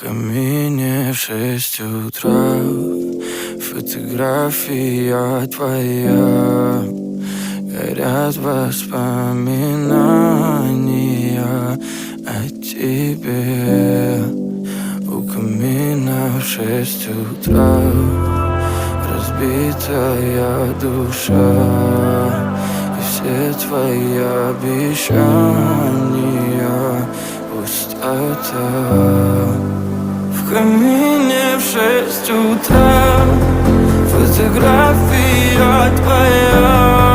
камине в 6 утра фотография твоя. Горят воспоминания о тебе. У камина в 6 утра разбитая душа, и все твои обещания пустота. В камине в 6 утра фотография твоя.